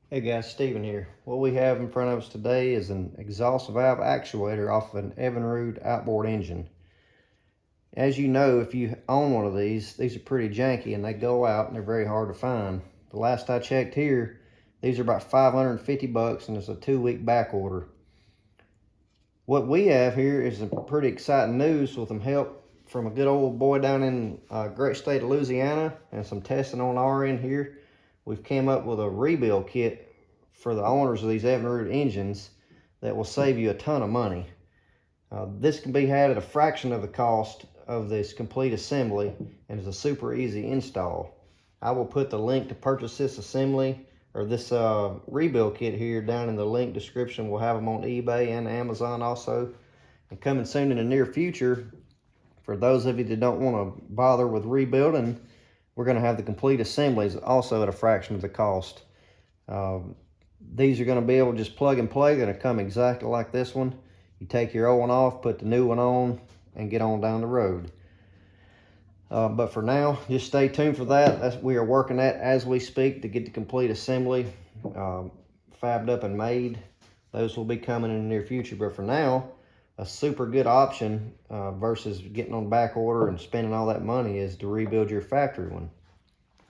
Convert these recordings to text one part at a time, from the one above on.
Hey guys, Steven here. What we have in front of us today is an exhaust valve actuator off of an Evinrude outboard engine. As you know, if you own one of these are pretty janky and they go out and they're very hard to find. The last I checked here, these are about 550 bucks and it's a 2-week back order. What we have here is some pretty exciting news with some help from a good old boy down in great state of Louisiana and some testing on our end here. We've came up with a rebuild kit for the owners of these Evinrude engines that will save you a ton of money. This can be had at a fraction of the cost of this complete assembly and is a super easy install. I will put the link to purchase this assembly or this rebuild kit here down in the link description. We'll have them on eBay and Amazon also. And coming soon in the near future, for those of you that don't want to bother with rebuilding, we're going to have the complete assemblies also at a fraction of the cost. These are going to be able to just plug and play. They're going to come exactly like this one. You take your old one off, put the new one on, and get on down the road. But for now, just stay tuned for that. We are working that as we speak to get the complete assembly fabbed up and made. Those will be coming in the near future. But for now, a super good option versus getting on back order and spending all that money is to rebuild your factory one.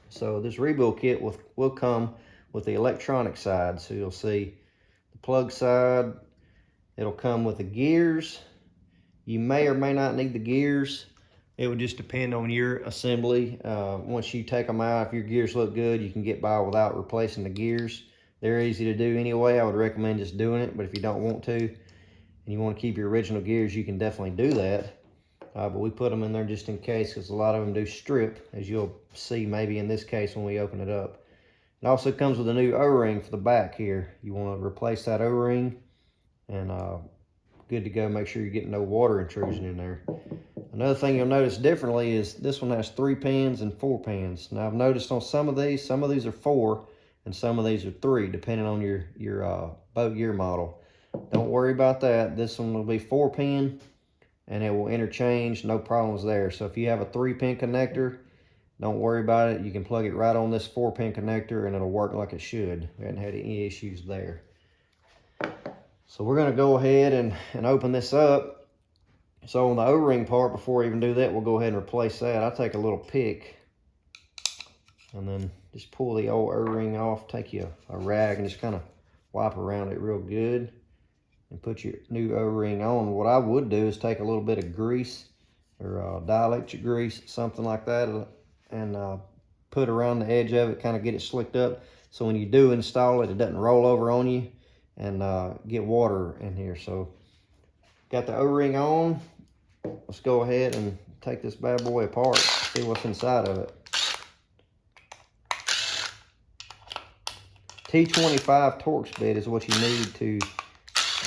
So this rebuild kit will come with the electronic side. So you'll see the plug side. It'll come with the gears. You may or may not need the gears. It would just depend on your assembly. Once you take them out, if your gears look good, you can get by without replacing the gears. They're easy to do anyway. I would recommend just doing it, but if you don't want to and you want to keep your original gears, you can definitely do that. But we put them in there just in case, because a lot of them do strip, as you'll see maybe in this case when we open it up. It also comes with a new O-ring for the back here. You want to replace that O-ring and good to go. Make sure you're getting no water intrusion in there. Another thing you'll notice differently is this one has 3 pins and 4 pins. Now I've noticed on some of these are 4 and some of these are 3, depending on your boat gear model. Don't worry about that. This one will be 4 pin and it will interchange, no problems there. So if you have a 3-pin connector, don't worry about it. You can plug it right on this 4-pin connector and it'll work like it should. We haven't had any issues there. So we're gonna go ahead and open this up. So on the O-ring part, before we even do that, we'll go ahead and replace that. I'll take a little pick and then just pull the old O-ring off. Take you a rag and just kind of wipe around it real good and put your new O-ring on. What I would do is take a little bit of grease or dielectric grease, something like that, and put around the edge of it, kind of get it slicked up. So when you do install it, it doesn't roll over on you and get water in here. So got the O-ring on. Let's go ahead and take this bad boy apart, see what's inside of it. T25 Torx bit is what you need to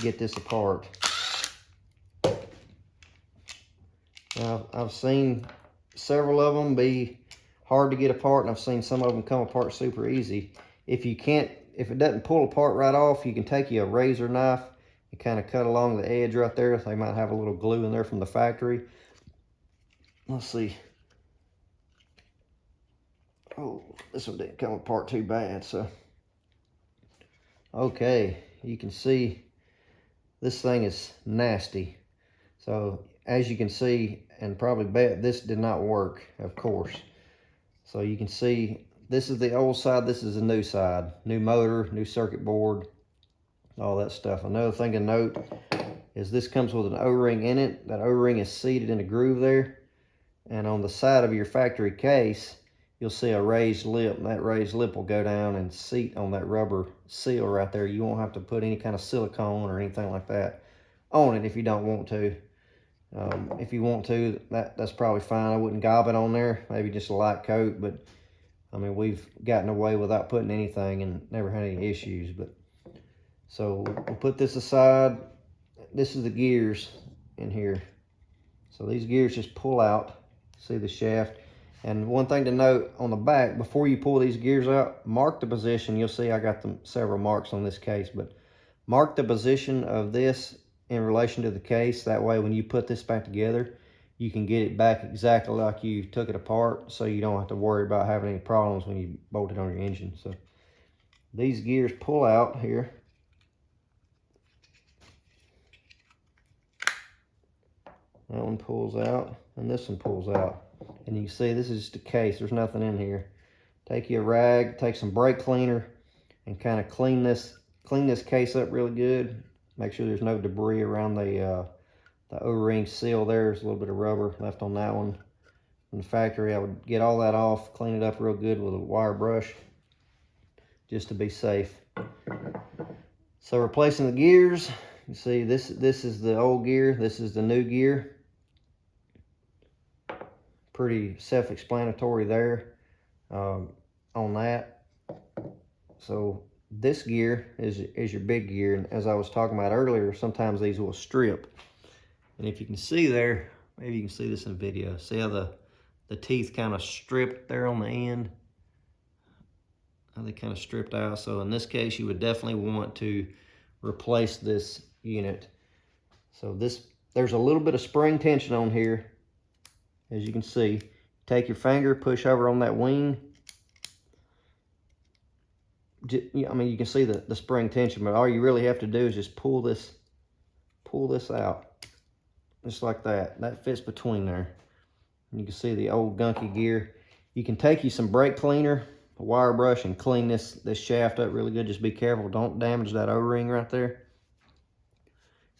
get this apart. Now, I've seen several of them be hard to get apart, and I've seen some of them come apart super easy. If it doesn't pull apart right off, you can take you a razor knife and kind of cut along the edge right there. They might have a little glue in there from the factory. Let's see. Oh, this one didn't come apart too bad. So, okay, you can see this thing is nasty. So as you can see, and probably bet, this did not work, of course. So you can see this is the old side, this is the new side. New motor, new circuit board, all that stuff. Another thing to note is this comes with an O-ring in it. That O-ring is seated in a groove there. And on the side of your factory case, you'll see a raised lip. And that raised lip will go down and seat on that rubber seal right there. You won't have to put any kind of silicone or anything like that on it if you don't want to. If you want to, that's probably fine. I wouldn't gob it on there, maybe just a light coat, but I mean, we've gotten away without putting anything and never had any issues. But so we'll put this aside. This is the gears in here. So these gears just pull out. See the shaft. And one thing to note on the back, before you pull these gears out, mark the position. You'll see I got several marks on this case, but mark the position of this in relation to the case. That way when you put this back together, you can get it back exactly like you took it apart, so you don't have to worry about having any problems when you bolt it on your engine. So these gears pull out here. That one pulls out, and this one pulls out. And you can see this is just a case. There's nothing in here. Take you a rag, take some brake cleaner, and kind of clean this case up really good. Make sure there's no debris around the O-ring seal there. There's a little bit of rubber left on that one. In the factory, I would get all that off, clean it up real good with a wire brush, just to be safe. So replacing the gears, you see this is the old gear, this is the new gear. Pretty self-explanatory there on that. So this gear is your big gear, and as I was talking about earlier, sometimes these will strip. And if you can see there, maybe you can see this in video. See how the teeth kind of stripped there on the end? How they kind of stripped out. So in this case, you would definitely want to replace this unit. So there's a little bit of spring tension on here, as you can see. Take your finger, push over on that wing. I mean, you can see the spring tension, but all you really have to do is just pull this out. Just like that. That fits between there. And you can see the old gunky gear. You can take you some brake cleaner, a wire brush, and clean this shaft up really good. Just be careful, don't damage that O-ring right there.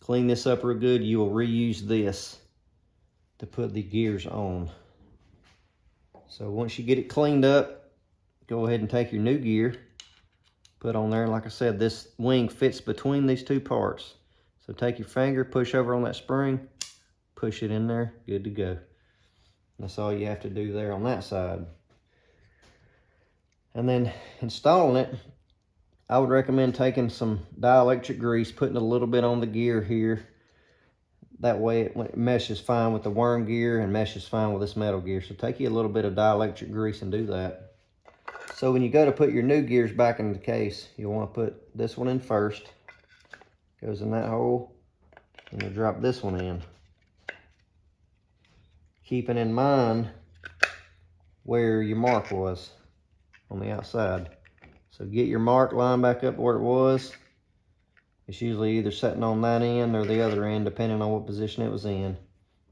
Clean this up real good. You will reuse this to put the gears on. So once you get it cleaned up, go ahead and take your new gear, put on there. And like I said, this wing fits between these two parts. So take your finger, push over on that spring, push it in there, good to go. That's all you have to do there on that side. And then installing it, I would recommend taking some dielectric grease, putting a little bit on the gear here. That way it meshes fine with the worm gear and meshes fine with this metal gear. So take you a little bit of dielectric grease and do that. So when you go to put your new gears back in the case, you'll want to put this one in first. Goes in that hole, and you'll drop this one in. Keeping in mind where your mark was on the outside. So get your mark, line back up where it was. It's usually either sitting on that end or the other end, depending on what position it was in.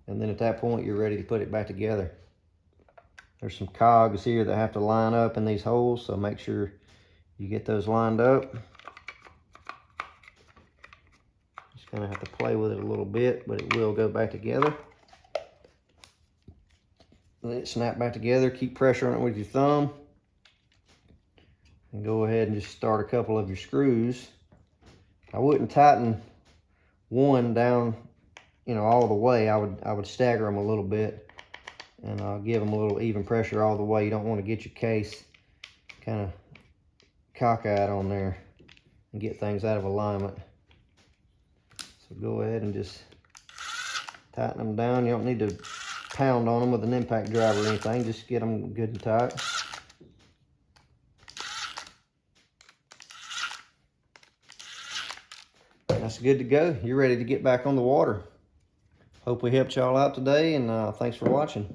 And then at that point, you're ready to put it back together. There's some cogs here that have to line up in these holes, so make sure you get those lined up. Just gonna have to play with it a little bit, but it will go back together. Let it snap back together. Keep pressure on it with your thumb. And go ahead and just start a couple of your screws. I wouldn't tighten one down, all the way. I would stagger them a little bit, and I'll give them a little even pressure all the way. You don't want to get your case kind of cockeyed on there and get things out of alignment. So go ahead and just tighten them down. You don't need to pound on them with an impact driver or anything. Just get them good and tight. That's good to go. You're ready to get back on the water. Hope we helped y'all out today, and thanks for watching.